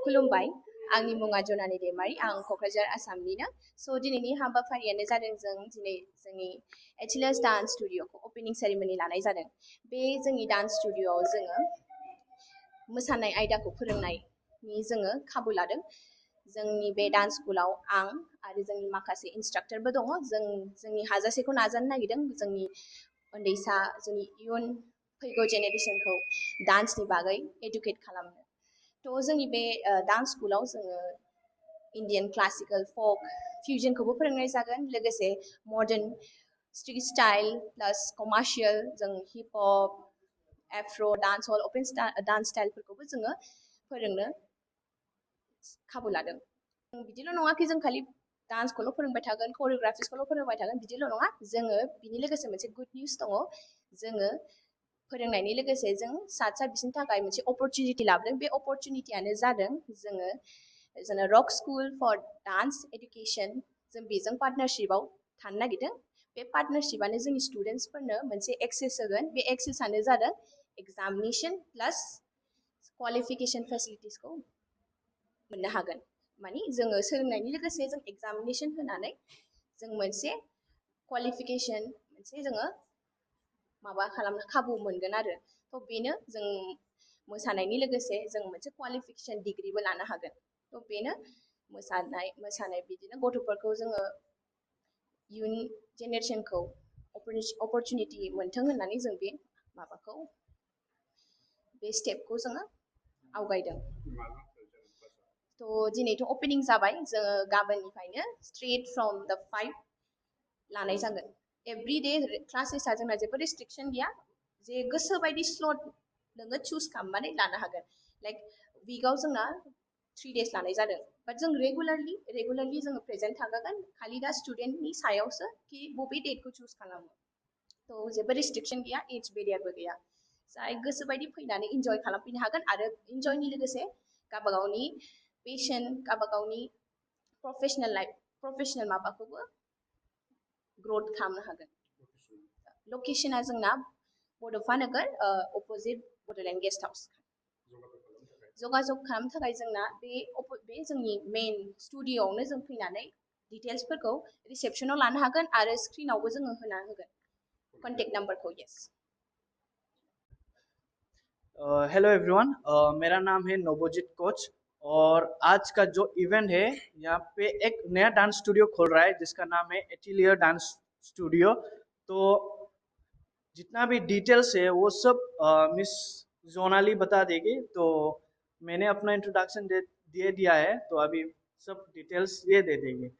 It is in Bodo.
खुलुमबाय आंनि मुङा जनानि दैमारि आं क'क्राझार आसामनिनो स' दिनैनि हाबाफारियानो जादों जों दिनै जोंनि एथिलास डान्स स्टुडिअ'खौ अपेनिं सेरेमनि लानाय जादों बे जोंनि डान्स स्टुडिअ'आव जोङो मोसानाय आयदाखौ फोरोंनायनि जोङो खाबु लादों जोंनि बे डान्स स्कुलाव आं आरो जोंनि माखासे इन्सट्राक्टरबो दङ जोंनि हाजासेखौ नाजानो नागिरदों जोंनि उन्दैसा जोंनि इयुन फैगौ जेनेरेसनखौ डान्सनि बागै एडुकेट खालामनो थ' जोंनि बे डान्स स्कुलाव जोङो इन्डियान क्लासिकेल फक फिउजनखौबो फोरोंनाय जागोन लोगोसे मडार्न स्ट्रिट स्टाइल प्लास कमार्शियेल जों हिप हप एफ्र' डान्स हल अपेन डान्स स्टाइलफोरखौबो जोङो फोरोंनो खाबु लादों बिदिल' नङा कि जों खालि डान्सखौल' फोरोंबाय थागोन करिय'ग्राफिसखौल' फोरोंबाय थागोन बिदिल' नङा जोङो बिनि लोगोसे मोनसे गुड निउस दङ जोङो फोरोंनायनि लोगोसे जों सातसा बिसोरनि थाखाय मोनसे अपरचुनिटि लाबोदों बे अपरचुनिटियानो जादों जोङो रक स्कुल फर डान्स एडुकेसन जों बेजों पार्टनारशिपआव थानो नागिरदों बे पार्टनारशिपआनो जोंनि स्टुडेन्टसफोरनो मोनसे एक्सेस होगोन बे एक्सेसआनो जादों एग्जामिनेसन प्लास क्वालिफिकेसन फेसिलिटिसखौ मोननो हागोन मानि जोङो सोलोंनायनि लोगोसे जों एग्जामिनेसन होनानै जों मोनसे क्वालिफिकेसन मोनसे जोङो माबा खालामनो खाबु मोनगोन आरो थ' बेनो जों मोसानायनि लोगोसे जों मोनसे क्वालिफिकेसन डिग्रिबो लानो हागोन थ' बेनो मोसानाय बिदिनो गथ'फोरखौ जोङो इयुन जेनेरेसनखौ अपरचुनिटि मोन्थों होननानै जों बे माबाखौ बे स्टेपखौ जोङो आवगायदों थ' दिनैथ' अपेनिं जाबाय जोङो गाबोननिफ्रायनो स्ट्रेट फ्रम द 5 लानाय जागोन एभ्रि डे क्लासेसआ जोंना जेबो रेस्ट्रिक्सन गैया जे गोसो बायदि स्लट नोङो चुज खालामनानै लानो हागोन लाइक उइकआव जोंना 3 days लानाय जादों बाट जों रेगुलारलि जोङो प्रेजेन्ट थाखागोन खालि दा स्टुडेन्टनि सायावसो कि बबे डेटखौ चुज खालामो थ' जेबो रेस्ट्रिक्सन गैया एज बेरियारबो गैया जाय गोसोबायदि फैनानै इन्जय खालामफैनो हागोन आरो इन्जयनि लोगोसे गावबागावनि पेशन गावबागावनि प्रफेसनेल माबाखौबो ग्रथ खालामनो हागोन लकेसना जोंना बड'फा नोगोर अपोजिट बड'लेण्ड गेस्ट हाउस जगाजग खालामनो थाखाय जोंना बे जोंनि मेइन स्टुडिअ'आवनो जों फैनानै डिटेल्सफोरखौ रिसेपसनाव लानो हागोन आरो स्क्रिनावबो जोङो होना होगोन कन्टेक्ट नंबरखौ येस हेलो एवरीवन मेरा नाम है नवोजित कोच और आज का जो इवेंट है यहाँ पे एक नया डांस स्टूडियो खोल रहा है जिसका नाम है एटिलियर डांस स्टूडियो तो जितना भी डिटेल्स है वो सब मिस जोनाली बता देगी तो मैंने अपना इंट्रोडक्शन दे दिया है तो अभी सब डिटेल्स ये दे देंगे